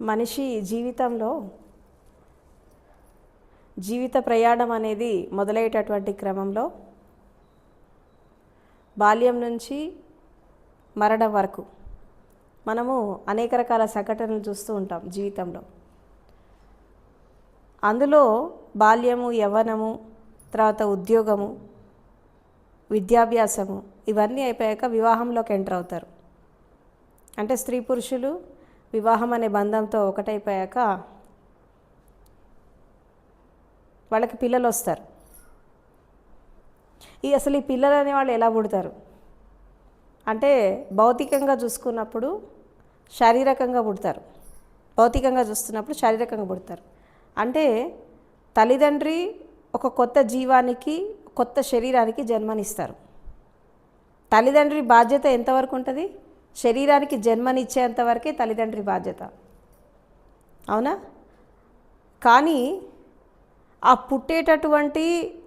మనిషి జీవితంలో జీవిత ప్రయాణం అనేది మొదలయ్యేటటువంటి క్రమంలో బాల్యం నుంచి మరణం వరకు మనము అనేక రకాల సంఘటనలు చూస్తూ ఉంటాం జీవితంలో. అందులో బాల్యము, యవ్వనము, తర్వాత ఉద్యోగము, విద్యాభ్యాసము ఇవన్నీ అయిపోయాక వివాహంలోకి ఎంటర్ అవుతారు. అంటే స్త్రీ పురుషులు వివాహం అనే బంధంతో ఒకటైపోయాక వాళ్ళకి పిల్లలు వస్తారు. అసలు ఈ పిల్లలు అనేవాళ్ళు ఎలా పుడతారు అంటే భౌతికంగా చూసుకున్నప్పుడు శారీరకంగా పుడతారు. భౌతికంగా చూస్తున్నప్పుడు శారీరకంగా పుడతారు. అంటే తల్లిదండ్రి ఒక కొత్త జీవానికి, కొత్త శరీరానికి జన్మనిస్తారు. తల్లిదండ్రి బాధ్యత ఎంతవరకు ఉంటుంది? శరీరానికి జన్మనిచ్చేంతవరకే తల్లిదండ్రి బాధ్యత, అవునా? కానీ ఆ పుట్టేటటువంటి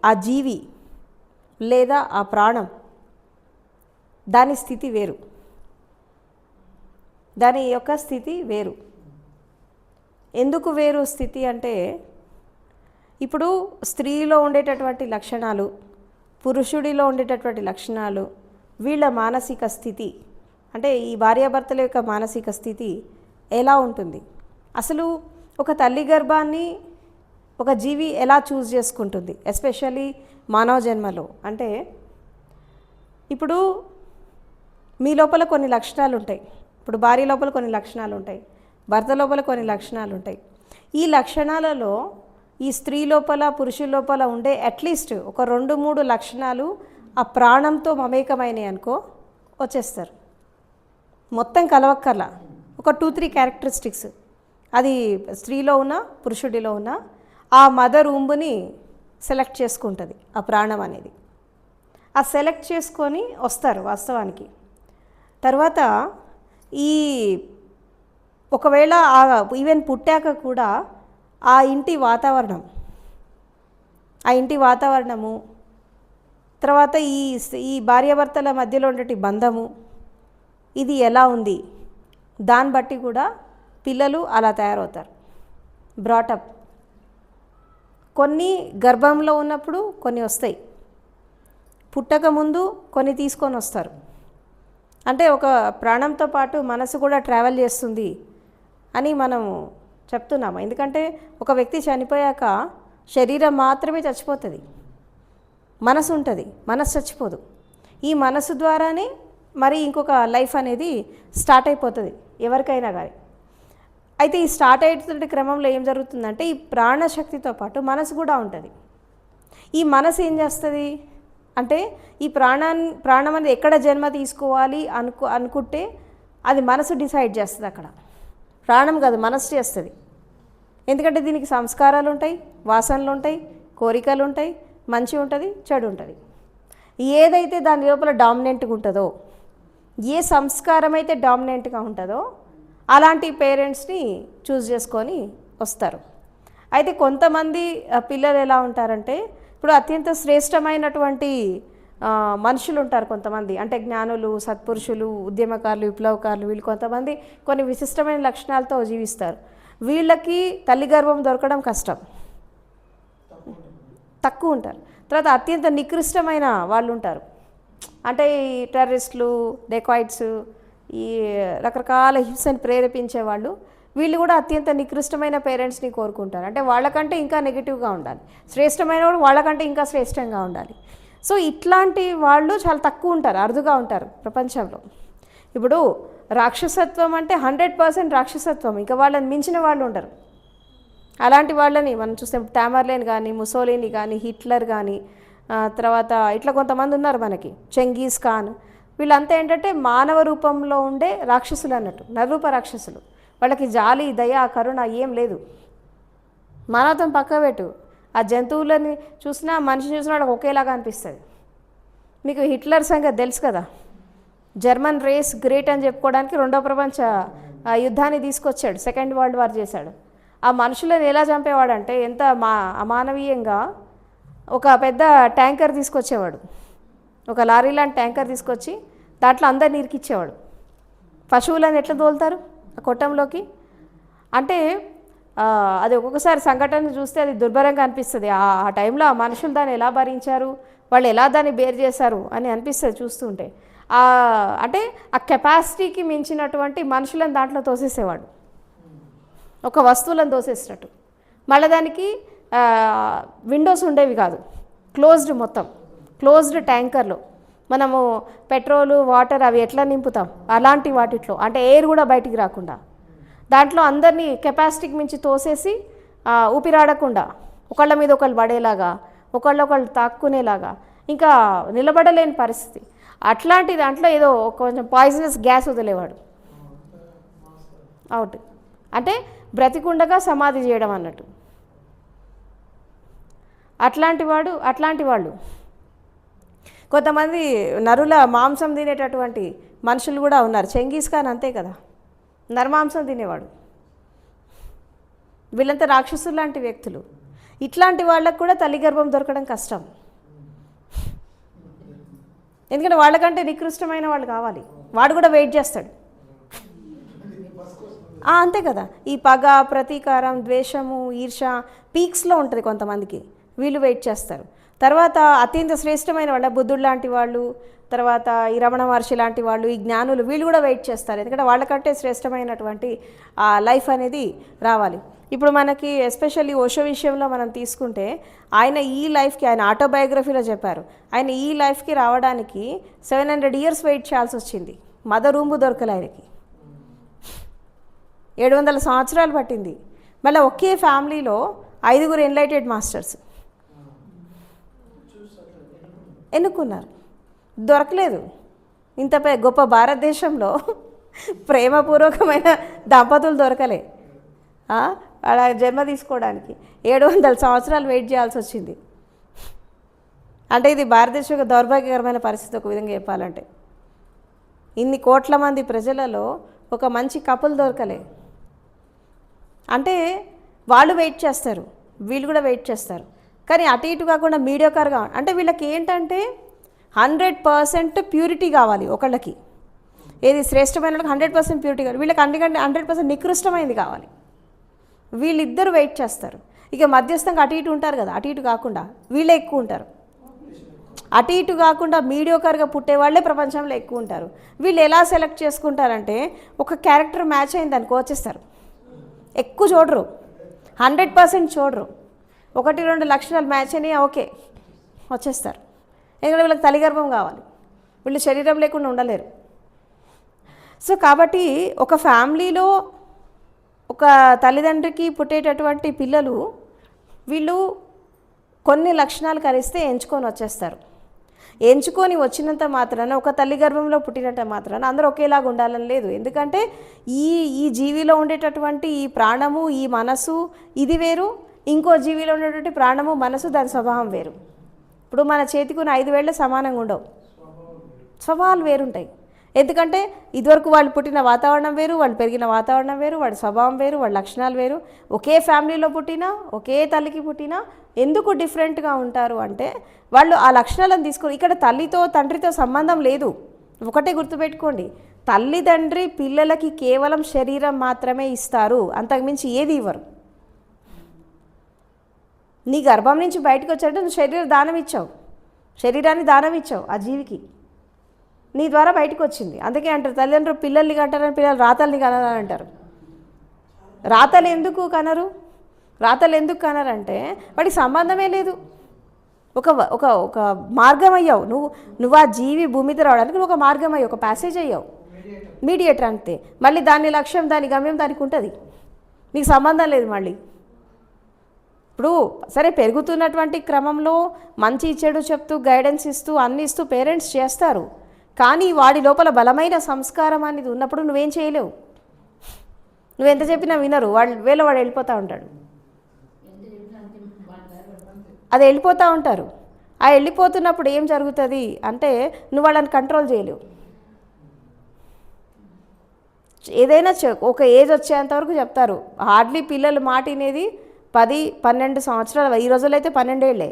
ఆ జీవి లేదా ఆ ప్రాణం, దాని స్థితి వేరు, దాని యొక్క స్థితి వేరు. ఎందుకు వేరు స్థితి అంటే, ఇప్పుడు స్త్రీలో ఉండేటటువంటి లక్షణాలు, పురుషుడిలో ఉండేటటువంటి లక్షణాలు, వీళ్ళ మానసిక స్థితి, అంటే ఈ భార్యాభర్తల యొక్క మానసిక స్థితి ఎలా ఉంటుంది? అసలు ఒక తల్లి గర్భాన్ని ఒక జీవి ఎలా చూస్ చేసుకుంటుంది? ఎస్పెషల్లీ మానవ జన్మలో. అంటే ఇప్పుడు మీ లోపల కొన్ని లక్షణాలు ఉంటాయి, ఇప్పుడు భార్య లోపల కొన్ని లక్షణాలు ఉంటాయి, భర్త లోపల కొన్ని లక్షణాలు ఉంటాయి. ఈ లక్షణాలలో ఈ స్త్రీ లోపల, పురుషుల లోపల ఉండే అట్లీస్ట్ ఒక 2-3 లక్షణాలు ఆ ప్రాణంతో మమేకమైనవి అనుకో, వచ్చేస్తారు. మొత్తం కలవక్కర్లా, ఒక 2-3 క్యారెక్టరిస్టిక్స్ అది స్త్రీలో ఉన్న, పురుషుడిలో ఉన్న ఆ మదర్ ఊంబుని సెలెక్ట్ చేసుకుంటుంది ఆ ప్రాణం అనేది. ఆ సెలెక్ట్ చేసుకొని వస్తారు వాస్తవానికి. తర్వాత ఈ ఒకవేళ ఈవెన్ పుట్టాక కూడా ఆ ఇంటి వాతావరణము, తర్వాత ఈ భార్యాభర్తల మధ్యలో ఉండే బంధము ఇది ఎలా ఉంది, దాన్ని బట్టి కూడా పిల్లలు అలా తయారవుతారు. బ్రాటప్ కొన్ని గర్భంలో ఉన్నప్పుడు కొన్ని వస్తాయి, పుట్టక ముందు కొన్ని తీసుకొని వస్తారు. అంటే ఒక ప్రాణంతో పాటు మనసు కూడా ట్రావెల్ చేస్తుంది అని మనం చెప్తున్నాము. ఎందుకంటే ఒక వ్యక్తి చనిపోయాక శరీరం మాత్రమే చచ్చిపోతుంది, మనసు ఉంటుంది, మనసు చచ్చిపోదు. ఈ మనసు ద్వారానే మరి ఇంకొక లైఫ్ అనేది స్టార్ట్ అయిపోతుంది ఎవరికైనా కానీ. అయితే ఈ స్టార్ట్ అయ్యేటువంటి క్రమంలో ఏం జరుగుతుందంటే, ఈ ప్రాణశక్తితో పాటు మనసు కూడా ఉంటుంది. ఈ మనసు ఏం చేస్తుంది అంటే, ఈ ప్రాణం అనేది ఎక్కడ జన్మ తీసుకోవాలి అనుకుంటే అది మనసు డిసైడ్ చేస్తుంది. అక్కడ ప్రాణం కాదు, మనసు చేస్తుంది. ఎందుకంటే దీనికి సంస్కారాలు ఉంటాయి, వాసనలు ఉంటాయి, కోరికలు ఉంటాయి, మంచి ఉంటుంది, చెడు ఉంటుంది. ఏదైతే దాని లోపల డామినెంట్గా ఉంటుందో, ఏ సంస్కారం అయితే డామినెంట్గా ఉంటుందో అలాంటి పేరెంట్స్ని చూస్ చేసుకొని వస్తారు. అయితే కొంతమంది పిల్లలు ఎలా ఉంటారంటే, ఇప్పుడు అత్యంత శ్రేష్టమైనటువంటి మనుషులు ఉంటారు కొంతమంది, అంటే జ్ఞానులు, సత్పురుషులు, ఉద్యమకారులు, విప్లవకారులు, వీళ్ళు కొంతమంది కొన్ని విశిష్టమైన లక్షణాలతో జీవిస్తారు. వీళ్ళకి తల్లి గర్భం దొరకడం కష్టం, తక్కువ ఉంటారు. తర్వాత అత్యంత నికృష్టమైన వాళ్ళు ఉంటారు, అంటే ఈ టెర్రరిస్టులు, డెకాయిట్స్, ఈ రకరకాల హింసను ప్రేరేపించే వాళ్ళు, వీళ్ళు కూడా అత్యంత నికృష్టమైన పేరెంట్స్ని కోరుకుంటారు. అంటే వాళ్ళకంటే ఇంకా నెగిటివ్గా ఉండాలి, శ్రేష్టమైన వాళ్ళు వాళ్ళకంటే ఇంకా శ్రేష్టంగా ఉండాలి. సో ఇట్లాంటి వాళ్ళు చాలా తక్కువ ఉంటారు, అరుదుగా ఉంటారు ప్రపంచంలో. ఇప్పుడు రాక్షసత్వం అంటే 100% రాక్షసత్వం, ఇంకా వాళ్ళని మించిన వాళ్ళు ఉండరు. అలాంటి వాళ్ళని మనం చూస్తే టామర్లేన్ కానీ, ముసోలిని కానీ, హిట్లర్ కానీ, తర్వాత ఇట్లా కొంతమంది ఉన్నారు మనకి, చెంగీజ్ ఖాన్, వీళ్ళంతా ఏంటంటే మానవ రూపంలో ఉండే రాక్షసులు అన్నట్టు, నరరూప రాక్షసులు. వాళ్ళకి జాలి, దయ, కరుణ ఏం లేదు. మానవత్వం పక్క పెట్టు, ఆ జంతువులని చూసినా మనిషి చూసినా వాళ్ళకి ఒకేలాగా అనిపిస్తుంది. మీకు హిట్లర్ సంగతి తెలుసు కదా, జర్మన్ రేస్ గ్రేట్ అని చెప్పుకోవడానికి 2వ ప్రపంచ యుద్ధాన్ని తీసుకొచ్చాడు, సెకండ్ వరల్డ్ వార్ చేశాడు. ఆ మనుషులను ఎలా చంపేవాడంటే ఎంత అమానవీయంగా ఒక పెద్ద ట్యాంకర్ తీసుకొచ్చేవాడు, ఒక లారీ లాంటి ట్యాంకర్ తీసుకొచ్చి దాంట్లో అందరిని ఇరికిచ్చేవాడు. పశువులను ఎట్లా తోలుతారు ఆ కొట్టంలోకి, అంటే అది ఒక్కొక్కసారి సంఘటన చూస్తే అది దుర్భరంగా అనిపిస్తుంది. ఆ టైంలో ఆ మనుషులు దాన్ని ఎలా భరించారు, వాళ్ళు ఎలా దాన్ని బేర్ చేశారు అని అనిపిస్తుంది చూస్తుంటే. అంటే ఆ కెపాసిటీకి మించినటువంటి మనుషులను దాంట్లో తోసేసేవాడు, ఒక వస్తువులను తోసేసినట్టు. మళ్ళీ దానికి విండోస్ ఉండేవి కాదు, క్లోజ్డ్, మొత్తం క్లోజ్డ్ ట్యాంకర్లో మనము పెట్రోలు వాటర్ అవి ఎట్లా నింపుతాం అలాంటి వాటిట్లో, అంటే ఎయిర్ కూడా బయటికి రాకుండా దాంట్లో అందరినీ కెపాసిటీకి మించి తోసేసి ఊపిరాడకుండా ఒకళ్ళ మీద ఒకళ్ళు పడేలాగా, ఒకళ్ళు తాక్కునేలాగా, ఇంకా నిలబడలేని పరిస్థితి. అట్లాంటి దాంట్లో ఏదో కొంచెం పాయిజనస్ గ్యాస్ వదిలేవాడు అవుట్, అంటే బ్రతికుండగా సమాధి చేయడం అన్నట్టు. అట్లాంటి వాళ్ళు కొంతమంది నరుల మాంసం తినేటటువంటి మనుషులు కూడా ఉన్నారు. చెంగీస్ ఖాన్ అంతే కదా, నరమాంసం తినేవాడు. వీళ్ళంతా రాక్షసులు లాంటి వ్యక్తులు. ఇట్లాంటి వాళ్ళకు కూడా తల్లి గర్భం దొరకడం కష్టం, ఎందుకంటే వాళ్ళకంటే నికృష్టమైన వాళ్ళు కావాలి. వాడు కూడా వెయిట్ చేస్తాడు, అంతే కదా. ఈ పగ, ప్రతీకారం, ద్వేషము, ఈర్ష పీక్స్లో ఉంటుంది కొంతమందికి, వీళ్ళు వెయిట్ చేస్తారు. తర్వాత అత్యంత శ్రేష్టమైన వాళ్ళ బుద్ధుడు లాంటి వాళ్ళు, తర్వాత ఈ రమణ మహర్షి లాంటి వాళ్ళు, ఈ జ్ఞానులు, వీళ్ళు కూడా వెయిట్ చేస్తారు, ఎందుకంటే వాళ్ళకంటే శ్రేష్టమైనటువంటి లైఫ్ అనేది రావాలి. ఇప్పుడు మనకి ఎస్పెషల్లీ ఓషో విషయంలో మనం తీసుకుంటే, ఆయన ఈ లైఫ్కి, ఆయన ఆటోబయోగ్రఫీలో చెప్పారు, ఆయన ఈ లైఫ్కి రావడానికి 700 years వెయిట్ చేయాల్సి వచ్చింది. మదర్ రూమ్ దొరకలే ఆయనకి, 700 సంవత్సరాలు పట్టింది. మళ్ళీ ఒకే ఫ్యామిలీలో 5 ఎన్లైటెడ్ మాస్టర్స్ ఎన్నుకున్నారు, దొరకలేదు. ఇంత గొప్ప భారతదేశంలో ప్రేమపూర్వకమైన దంపతులు దొరకలే. అలా జన్మ తీసుకోవడానికి 700 సంవత్సరాలు వెయిట్ చేయాల్సి వచ్చింది. అంటే ఇది భారతదేశం యొక్క దౌర్భాగ్యకరమైన పరిస్థితి ఒక విధంగా చెప్పాలంటే. ఇన్ని కోట్ల మంది ప్రజలలో ఒక మంచి కపుల్ దొరకలే. అంటే వాళ్ళు వెయిట్ చేస్తారు, వీళ్ళు కూడా వెయిట్ చేస్తారు, కానీ అటు ఇటు కాకుండా మీడియోకర్గా. అంటే వీళ్ళకి ఏంటంటే 100% ప్యూరిటీ కావాలి ఒకళ్ళకి, ఏది శ్రేష్టమైన 100% ప్యూరిటీ కావాలి, వీళ్ళకి 100% నికృష్టమైనది కావాలి. వీళ్ళిద్దరు వెయిట్ చేస్తారు. ఇక మధ్యస్థంగా అటు ఇటు ఉంటారు కదా, అటు ఇటు కాకుండా వీళ్ళే ఎక్కువ ఉంటారు. అటు ఇటు కాకుండా మీడియోకర్గా పుట్టేవాళ్ళే ప్రపంచంలో ఎక్కువ ఉంటారు. వీళ్ళు ఎలా సెలెక్ట్ చేసుకుంటారంటే, ఒక క్యారెక్టర్ మ్యాచ్ అయింది దానికి వచ్చేస్తారు, ఎక్కువ చూడరు, 100% చూడరు. 1-2 లక్షణాలు మ్యాచ్ అయినాయి, ఓకే వచ్చేస్తారు. ఎందుకంటే వీళ్ళకి తల్లిగర్భం కావాలి, వీళ్ళు శరీరం లేకుండా ఉండలేరు. సో కాబట్టి ఒక ఫ్యామిలీలో ఒక తల్లిదండ్రికి పుట్టేటటువంటి పిల్లలు వీళ్ళు కొన్ని లక్షణాలు కలిస్తే ఎంచుకొని వచ్చేస్తారు. ఎంచుకొని వచ్చినంత మాత్రాన, ఒక తల్లి గర్భంలో పుట్టినంత మాత్రాన అందరూ ఒకేలాగా ఉండాలని లేదు. ఎందుకంటే ఈ జీవిలో ఉండేటటువంటి ఈ ప్రాణము, ఈ మనసు ఇది వేరు, ఇంకో జీవిలో ఉండేటువంటి ప్రాణము, మనసు, దాని స్వభావం వేరు. ఇప్పుడు మన చేతికి ఉన్న 5 వేళ్ళు సమానంగా ఉండవు, స్వభావాలు వేరుంటాయి. ఎందుకంటే ఇదివరకు వాళ్ళు పుట్టిన వాతావరణం వేరు, వాళ్ళు పెరిగిన వాతావరణం వేరు, వాళ్ళ స్వభావం వేరు, వాళ్ళ లక్షణాలు వేరు. ఒకే ఫ్యామిలీలో పుట్టినా, ఒకే తల్లికి పుట్టినా ఎందుకు డిఫరెంట్గా ఉంటారు అంటే, వాళ్ళు ఆ లక్షణాలను తీసుకొని, ఇక్కడ తల్లితో తండ్రితో సంబంధం లేదు. ఒకటే గుర్తుపెట్టుకోండి, తల్లిదండ్రి పిల్లలకి కేవలం శరీరం మాత్రమే ఇస్తారు, అంతకుమించి ఏది ఇవ్వరు. నీ గర్భం నుంచి బయటకు వచ్చాడంటే నువ్వు శరీరాన్ని దానం ఇచ్చావు ఆ జీవికి, నీ ద్వారా బయటకు వచ్చింది. అందుకే అంటారు తల్లిదండ్రులు పిల్లల్ని కంటారని, పిల్లలు రాతల్ని కనరని అంటారు. రాతలు ఎందుకు కనరంటే వాడికి సంబంధమే లేదు. ఒక మార్గం అయ్యావు నువ్వు ఆ జీవి భూమి మీద రావడానికి నువ్వు ఒక మార్గం అయ్యావు, ఒక ప్యాసేజ్ అయ్యావు, మీడియేటర్ అంతే. మళ్ళీ దాని లక్ష్యం, దాని గమ్యం దానికి ఉంటుంది, నీకు సంబంధం లేదు. మళ్ళీ ఇప్పుడు సరే పెరుగుతున్నటువంటి క్రమంలో మంచి చెడు చెప్తూ, గైడెన్స్ ఇస్తూ, అన్ని ఇస్తూ పేరెంట్స్ చేస్తారు. కానీ వాడి లోపల బలమైన సంస్కారం అనేది ఉన్నప్పుడు నువ్వేం చేయలేవు. నువ్వెంత చెప్పినా వినరు, వాడు వెళ్ళిపోతూ ఉంటాడు. అది వెళ్ళిపోతూ ఉంటారు. ఆ వెళ్ళిపోతున్నప్పుడు ఏం జరుగుతుంది అంటే, నువ్వు వాళ్ళని కంట్రోల్ చేయలేవు. ఏదైనా ఒక ఏజ్ వచ్చేంతవరకు చెప్తారు. హార్డ్లీ పిల్లలు మాట వినేది 10-12 సంవత్సరాలు. ఈ రోజుల్లో అయితే 12 ఏళ్ళే.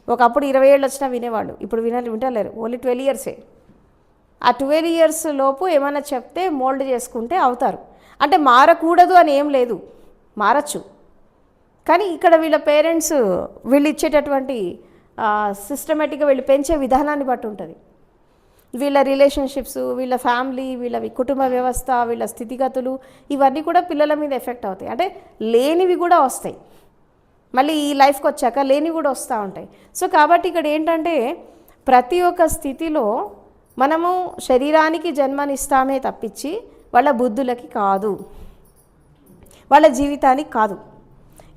ఒకప్పుడు 20 ఏళ్ళు వచ్చినా వినేవాళ్ళు, ఇప్పుడు వింటలేరు. Only 12 years. ఆ 12 years లోపు ఏమైనా చెప్తే మోల్డ్ చేసుకుంటే అవుతారు. అంటే మారకూడదు అని ఏం లేదు, మారచ్చు. కానీ ఇక్కడ వీళ్ళ పేరెంట్స్ వీళ్ళు ఇచ్చేటటువంటి సిస్టమేటిక్గా వీళ్ళు పెంచే విధానాన్ని బట్టి ఉంటుంది. వీళ్ళ రిలేషన్షిప్స్, వీళ్ళ ఫ్యామిలీ, వీళ్ళ కుటుంబ వ్యవస్థ, వీళ్ళ స్థితిగతులు ఇవన్నీ కూడా పిల్లల మీద ఎఫెక్ట్ అవుతాయి. అంటే లేనివి కూడా వస్తాయి, మళ్ళీ ఈ లైఫ్కి వచ్చాక లేనివి కూడా వస్తూ ఉంటాయి. సో కాబట్టి ఇక్కడ ఏంటంటే ప్రతి ఒక్క స్థితిలో మనము శరీరానికి జన్మనిస్తామే తప్పించి వాళ్ళ బుద్ధులకి కాదు, వాళ్ళ జీవితానికి కాదు.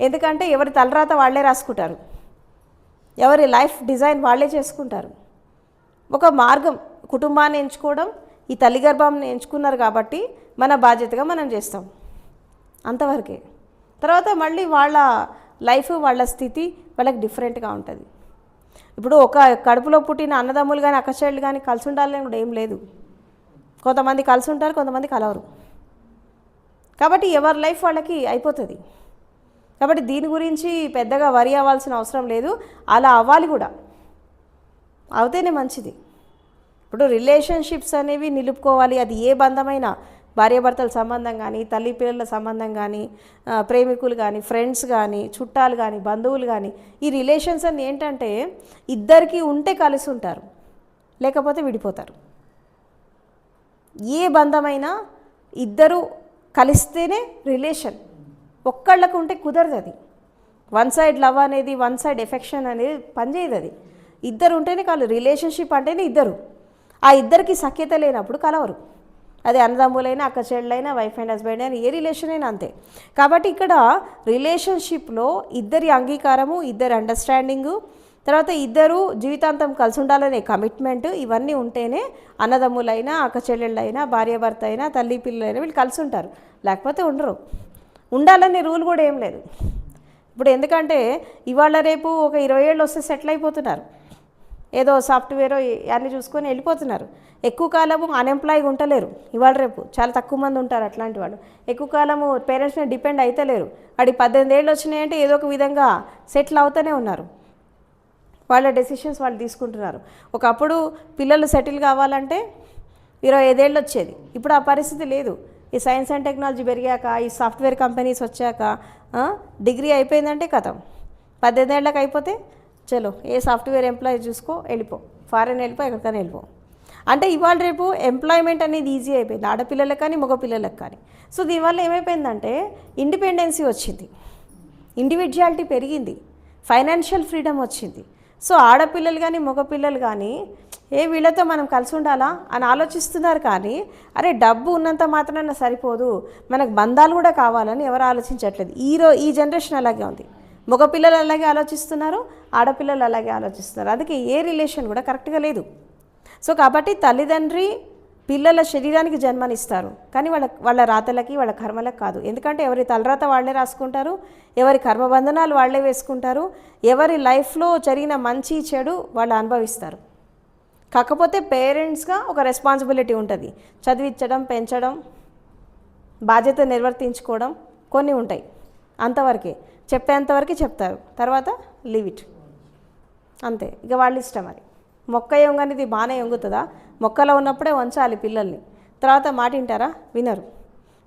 ఎందుకంటే ఎవరి తలరాత వాళ్ళే రాసుకుంటారు, ఎవరి లైఫ్ డిజైన్ వాళ్ళే చేసుకుంటారు. ఒక మార్గం కుటుంబాన్ని ఎంచుకోవడం, ఈ తల్లి గర్భాన్ని ఎంచుకున్నారు కాబట్టి మన బాధ్యతగా మనం చేస్తాం, అంతవరకే. తర్వాత మళ్ళీ వాళ్ళ లైఫ్, వాళ్ళ స్థితి వాళ్ళకి డిఫరెంట్గా ఉంటుంది. ఇప్పుడు ఒక కడుపులో పుట్టిన అన్నదమ్ములు కానీ అక్కచెల్లెలు కానీ కలిసి ఉండాలని కూడా ఏం లేదు. కొంతమంది కలిసి ఉంటారు, కొంతమంది కలవరు. కాబట్టి ఎవరి లైఫ్ వాళ్ళకి అయిపోతుంది. కాబట్టి దీని గురించి పెద్దగా వరి అవ్వాల్సిన అవసరం లేదు, అలా అవ్వాలి కూడా, అవుతేనే మంచిది. ఇప్పుడు రిలేషన్షిప్స్ అనేవి నిలుపుకోవాలి. అది ఏ బంధమైనా, భార్యాభర్తల సంబంధం కానీ, తల్లి పిల్లల సంబంధం కానీ, ప్రేమికులు కానీ, ఫ్రెండ్స్ కానీ, చుట్టాలు కానీ, బంధువులు కానీ, ఈ రిలేషన్స్ అన్నీ ఏంటంటే ఇద్దరికి ఉంటే కలిసి ఉంటారు, లేకపోతే విడిపోతారు. ఏ బంధమైనా ఇద్దరు కలిస్తేనే రిలేషన్, ఒక్కళ్ళకు ఉంటే కుదరదు. అది వన్ సైడ్ లవ్ అనేది, వన్ సైడ్ ఎఫెక్షన్ అనేది పనిచేయదు. అది ఇద్దరు ఉంటేనే కాదు. రిలేషన్షిప్ అంటేనే ఇద్దరు. ఆ ఇద్దరికి సఖ్యత లేనప్పుడు కలవరు. అది అన్నదమ్ములైనా, అక్క చెల్లెలైనా, వైఫ్ అండ్ హస్బెండ్ అయినా, ఏ రిలేషన్ అయినా అంతే. కాబట్టి ఇక్కడ రిలేషన్షిప్లో ఇద్దరి అంగీకారము, ఇద్దరి అండర్స్టాండింగు, తర్వాత ఇద్దరు జీవితాంతం కలిసి ఉండాలనే కమిట్మెంట్, ఇవన్నీ ఉంటేనే అన్నదమ్ములైనా, అక్క చెల్లెళ్ళైనా, భార్యాభర్త అయినా, తల్లి పిల్లలైనా వీళ్ళు కలిసి ఉంటారు, లేకపోతే ఉండరు. ఉండాలనే రూల్ కూడా ఏం లేదు. ఇప్పుడు ఎందుకంటే ఇవాళ రేపు ఒక 20 ఏళ్ళు వస్తే సెటిల్ అయిపోతున్నారు, ఏదో సాఫ్ట్వేర్ అన్నీ చూసుకొని వెళ్ళిపోతున్నారు. ఎక్కువ కాలము అన్ఎంప్లాయ్గా ఉండలేరు. ఇవాళ రేపు చాలా తక్కువ మంది ఉంటారు అట్లాంటి వాళ్ళు. ఎక్కువ కాలము పేరెంట్స్ మీద డిపెండ్ అయితలేరు. వాడి 18 ఏళ్ళు వచ్చినాయంటే ఏదో ఒక విధంగా సెటిల్ అవుతూనే ఉన్నారు, వాళ్ళ డెసిషన్స్ వాళ్ళు తీసుకుంటున్నారు. ఒకప్పుడు పిల్లలు సెటిల్ కావాలంటే 25 ఏళ్ళు వచ్చేది, ఇప్పుడు ఆ పరిస్థితి లేదు. ఈ సైన్స్ అండ్ టెక్నాలజీ పెరిగాక, ఈ సాఫ్ట్వేర్ కంపెనీస్ వచ్చాక డిగ్రీ అయిపోయిందంటే కథం, 18 ఏళ్ళకి అయిపోతే చలో ఏ సాఫ్ట్వేర్ ఎంప్లాయీ చూసుకో, వెళ్ళిపో, ఫారెన్ వెళ్ళిపో, ఎక్కడికైనా వెళ్ళిపో. అంటే ఇవాళ రేపు ఎంప్లాయ్మెంట్ అనేది ఈజీ అయిపోయింది, ఆడపిల్లలకు కానీ మగపిల్లలకు కానీ. సో దీనివల్ల ఏమైపోయిందంటే ఇండిపెండెన్సీ వచ్చింది, ఇండివిజువాలిటీ పెరిగింది, ఫైనాన్షియల్ ఫ్రీడమ్ వచ్చింది. సో ఆడపిల్లలు కానీ మగపిల్లలు కానీ వీళ్ళతో మనం కలిసి ఉండాలా అని ఆలోచిస్తున్నారు. కానీ అరే డబ్బు ఉన్నంత మాత్రాన సరిపోదు, మనకు బంధాలు కూడా కావాలని ఎవరు ఆలోచించట్లేదు. ఈ జనరేషన్ అలాగే ఉంది. మగపిల్లలు అలాగే ఆలోచిస్తున్నారు, ఆడపిల్లలు అలాగే ఆలోచిస్తున్నారు. అందుకే ఏ రిలేషన్ కూడా కరెక్ట్గా లేదు. సో కాబట్టి తల్లిదండ్రి పిల్లల శరీరానికి జన్మనిస్తారు, కానీ వాళ్ళ రాతలకి, వాళ్ళ కర్మలకు కాదు. ఎందుకంటే ఎవరి తలరాత వాళ్ళే రాసుకుంటారు, ఎవరి కర్మబంధనాలు వాళ్ళే వేసుకుంటారు, ఎవరి లైఫ్లో జరిగిన మంచి చెడు వాళ్ళు అనుభవిస్తారు. కాకపోతే పేరెంట్స్గా ఒక రెస్పాన్సిబిలిటీ ఉంటుంది, చదివించడం, పెంచడం, బాధ్యత నిర్వర్తించుకోవడం కొన్ని ఉంటాయి. అంతవరకే, చెప్పేంతవరకు చెప్తారు, తర్వాత లీవ్ ఇట్, అంతే. ఇక వాళ్ళ ఇష్టం. అది మొక్క యొంగనిది బాగానే యొంగుతుందా? మొక్కలో ఉన్నప్పుడే వంచాలి పిల్లల్ని, తర్వాత మాట వింటారా? వినరు.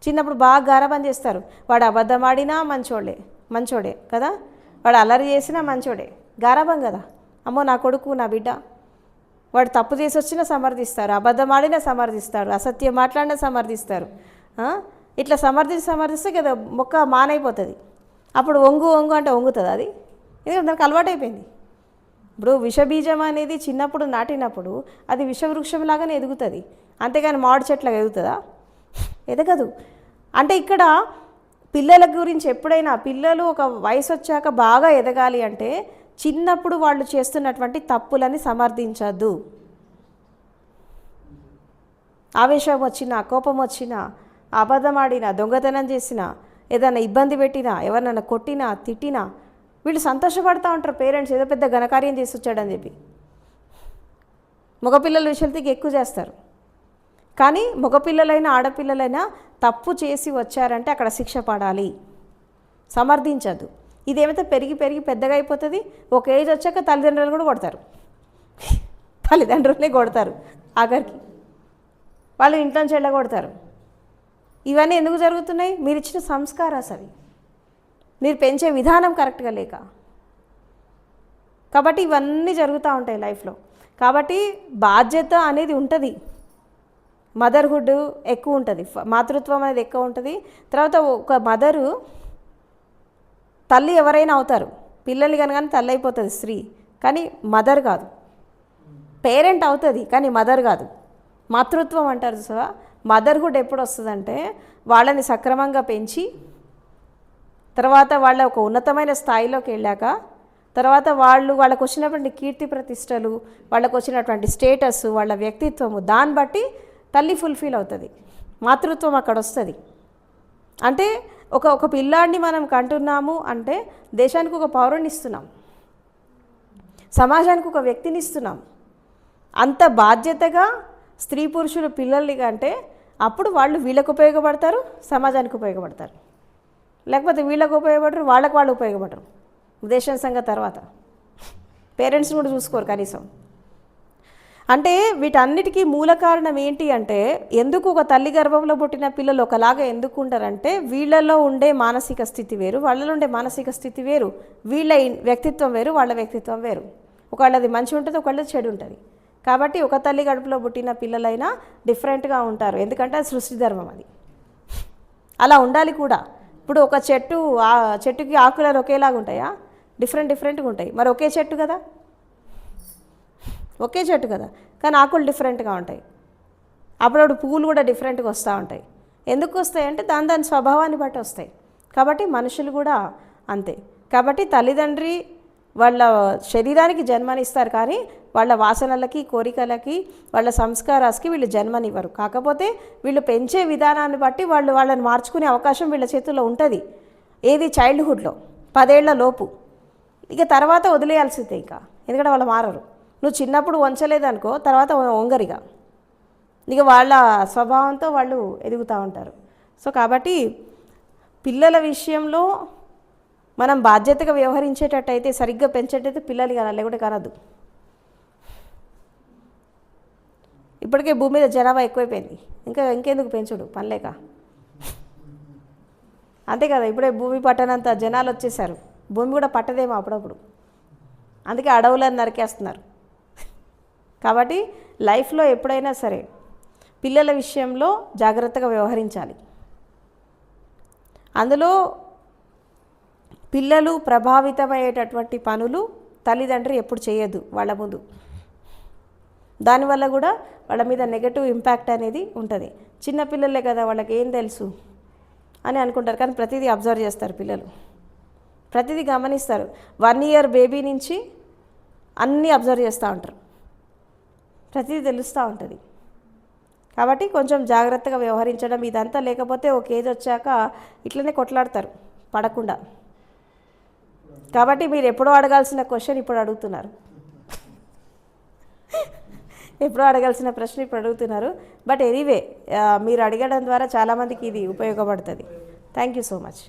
చిన్నప్పుడు బాగా గారాబం చేస్తారు. వాడు అబద్ధం ఆడినా మంచోడే కదా, వాడు అల్లరి చేసినా మంచోడే, గారాబం కదా. అమ్మో నా కొడుకు, నా బిడ్డ, వాడు తప్పు చేసి వచ్చినా సమర్థిస్తారు, అబద్ధం ఆడినా సమర్థిస్తారు, అసత్యం మాట్లాడినా సమర్థిస్తారు. ఇట్లా సమర్థిస్తే కదా మొక్క మానైపోతుంది. అప్పుడు వంగు అంటే వంగుతుంది అది, ఎందుకంటే దానికి అలవాటైపోయింది. ఇప్పుడు విషబీజం అనేది చిన్నప్పుడు నాటినప్పుడు అది విషవృక్షంలాగానే ఎదుగుతుంది, అంతేగాని మామిడి చెట్లకు ఎదుగుతుందా? ఎదగదు. అంటే ఇక్కడ పిల్లల గురించి ఎప్పుడైనా పిల్లలు ఒక వయసు వచ్చాక బాగా ఎదగాలి అంటే చిన్నప్పుడు వాళ్ళు చేస్తున్నటువంటి తప్పులని సమర్థించద్దు. ఆవేశం వచ్చినా, కోపం వచ్చినా, అబద్ధం ఆడినా, దొంగతనం చేసినా, ఏదైనా ఇబ్బంది పెట్టినా, ఎవరినైనా కొట్టినా, తిట్టినా వీళ్ళు సంతోషపడుతూ ఉంటారు. పేరెంట్స్ ఏదో పెద్ద ఘనకార్యం చేసి వచ్చాడని చెప్పి మగపిల్లల విషయాలకి ఎక్కువ చేస్తారు. కానీ మగపిల్లలైనా ఆడపిల్లలైనా తప్పు చేసి వచ్చారంటే అక్కడ శిక్ష పడాలి, సమర్థించద్దు. ఇదేమైతే పెరిగి పెద్దగా అయిపోతుంది. ఒక ఏజ్ వచ్చాక తల్లిదండ్రులు కూడా కొడతారు, తల్లిదండ్రులనే కొడతారు ఆఖరికి. వాళ్ళు ఇంట్లోంచి వెళ్ళగొడతారు. ఇవన్నీ ఎందుకు జరుగుతున్నాయి? మీరు ఇచ్చిన సంస్కారాలు అవి, మీరు పెంచే విధానం కరెక్ట్గా లేక. కాబట్టి ఇవన్నీ జరుగుతూ ఉంటాయి లైఫ్లో. కాబట్టి బాధ్యత అనేది ఉంటుంది, మదర్హుడ్ ఎక్కువ ఉంటుంది, మాతృత్వం అనేది ఎక్కువ ఉంటుంది. తర్వాత ఒక మదరు, తల్లి ఎవరైనా అవుతారు, పిల్లలు కనుక తల్లి అయిపోతుంది స్త్రీ, కానీ మదర్ కాదు. పేరెంట్ అవుతుంది కానీ మదర్ కాదు. మాతృత్వం అంటారు చూసావా, మదర్హుడ్ ఎప్పుడు వస్తుందంటే వాళ్ళని సక్రమంగా పెంచి తర్వాత వాళ్ళ ఒక ఉన్నతమైన స్థాయిలోకి వెళ్ళాక తర్వాత వాళ్ళకు వచ్చినటువంటి కీర్తి ప్రతిష్టలు, వాళ్ళకు వచ్చినటువంటి స్టేటస్, వాళ్ళ వ్యక్తిత్వము, దాన్ని బట్టి తల్లి ఫుల్ఫిల్ అవుతుంది, మాతృత్వం అక్కడ వస్తుంది. అంటే ఒక పిల్లాడిని మనం కంటున్నాము అంటే దేశానికి ఒక పౌరుని ఇస్తున్నాం, సమాజానికి ఒక వ్యక్తిని ఇస్తున్నాం. అంత బాధ్యతగా స్త్రీ పురుషులు పిల్లల్ని కంటే అప్పుడు వాళ్ళు వీళ్ళకు ఉపయోగపడతారు, సమాజానికి ఉపయోగపడతారు. లేకపోతే వీళ్ళకు ఉపయోగపడరు, వాళ్ళు ఉపయోగపడరు. దేశం సంగతి తర్వాత పేరెంట్స్ని కూడా చూసుకోరు కనీసం. అంటే వీటన్నిటికీ మూల కారణం ఏంటి అంటే, ఎందుకు ఒక తల్లి గర్భంలో పుట్టిన పిల్లలు ఒకలాగా ఎందుకు ఉంటారంటే వీళ్ళలో ఉండే మానసిక స్థితి వేరు, వాళ్ళలో ఉండే మానసిక స్థితి వేరు, వీళ్ళ వ్యక్తిత్వం వేరు, వాళ్ళ వ్యక్తిత్వం వేరు. ఒకళ్ళది మంచి ఉంటుంది, ఒకళ్ళది చెడు ఉంటుంది. కాబట్టి ఒక తల్లి గడుపులో పుట్టిన పిల్లలైనా డిఫరెంట్గా ఉంటారు, ఎందుకంటే అది సృష్టి ధర్మం, అది అలా ఉండాలి కూడా. ఇప్పుడు ఒక చెట్టుకి ఆకులు ఒకేలాగా ఉంటాయా? డిఫరెంట్గా ఉంటాయి. మరి ఒకే చెట్టు కదా, కానీ ఆకులు డిఫరెంట్గా ఉంటాయి. అప్పుడప్పుడు పువ్వులు కూడా డిఫరెంట్గా వస్తూ ఉంటాయి. ఎందుకు వస్తాయి అంటే దాని స్వభావాన్ని బట్టి వస్తాయి. కాబట్టి మనుషులు కూడా అంతే. కాబట్టి తల్లిదండ్రి వాళ్ళ శరీరానికి జన్మనిస్తారు కానీ వాళ్ళ వాసనలకి, కోరికలకి, వాళ్ళ సంస్కారాలకి వీళ్ళు జన్మనివ్వరు. కాకపోతే వీళ్ళు పెంచే విధానాన్ని బట్టి వాళ్ళని మార్చుకునే అవకాశం వీళ్ళ చేతుల్లో ఉంటుంది. ఏది? చైల్డ్హుడ్లో 10 ఏళ్ల లోపు. ఇక తర్వాత వదిలేయాల్సిందే ఇంకా, ఎందుకంటే వాళ్ళు మారరు. నువ్వు చిన్నప్పుడు వంచలేదనుకో, తర్వాత వంగరిగా, ఇక వాళ్ళ స్వభావంతో వాళ్ళు ఎదుగుతూ ఉంటారు. సో కాబట్టి పిల్లల విషయంలో మనం బాధ్యతగా వ్యవహరించేటట్టయితే, సరిగ్గా పెంచేటైతే పిల్లలు కనాలి, లేకుంటే కనద్దు. ఇప్పటికే భూమి మీద జనాభా ఎక్కువైపోయింది, ఇంకెందుకు పెంచుడు పనిలేక, అంతే కదా. ఇప్పుడే భూమి పట్టనంత జనాలు వచ్చేసారు, భూమి కూడా పట్టదేమో అప్పుడప్పుడు, అందుకే అడవులను నరికేస్తున్నారు. కాబట్టి లైఫ్లో ఎప్పుడైనా సరే పిల్లల విషయంలో జాగ్రత్తగా వ్యవహరించాలి. అందులో పిల్లలు ప్రభావితమయ్యేటటువంటి పనులు తల్లిదండ్రి ఎప్పుడు చేయొద్దు వాళ్ళ ముందు. దానివల్ల కూడా వాళ్ళ మీద నెగటివ్ ఇంపాక్ట్ అనేది ఉంటుంది. చిన్నపిల్లలే కదా, వాళ్ళకి ఏం తెలుసు అని అనుకుంటారు, కానీ ప్రతిదీ అబ్జర్వ్ చేస్తారు పిల్లలు, ప్రతిదీ గమనిస్తారు. 1 year బేబీ నుంచి అన్నీ అబ్జర్వ్ చేస్తూ ఉంటారు, ప్రతిదీ తెలుస్తూ ఉంటుంది. కాబట్టి కొంచెం జాగ్రత్తగా వ్యవహరించడం ఇదంతా. లేకపోతే ఒక ఏజ్ వచ్చాక ఇట్లనే కొట్లాడతారు పడకుండా. కాబట్టి మీరు ఎప్పుడో అడగాల్సిన క్వశ్చన్ ఇప్పుడు అడుగుతున్నారు, ఎప్పుడో అడగాల్సిన ప్రశ్న ఇప్పుడు అడుగుతున్నారు. బట్ ఎనీవే, మీరు అడగడం ద్వారా చాలామందికి ఇది ఉపయోగపడుతుంది. Thank you so much.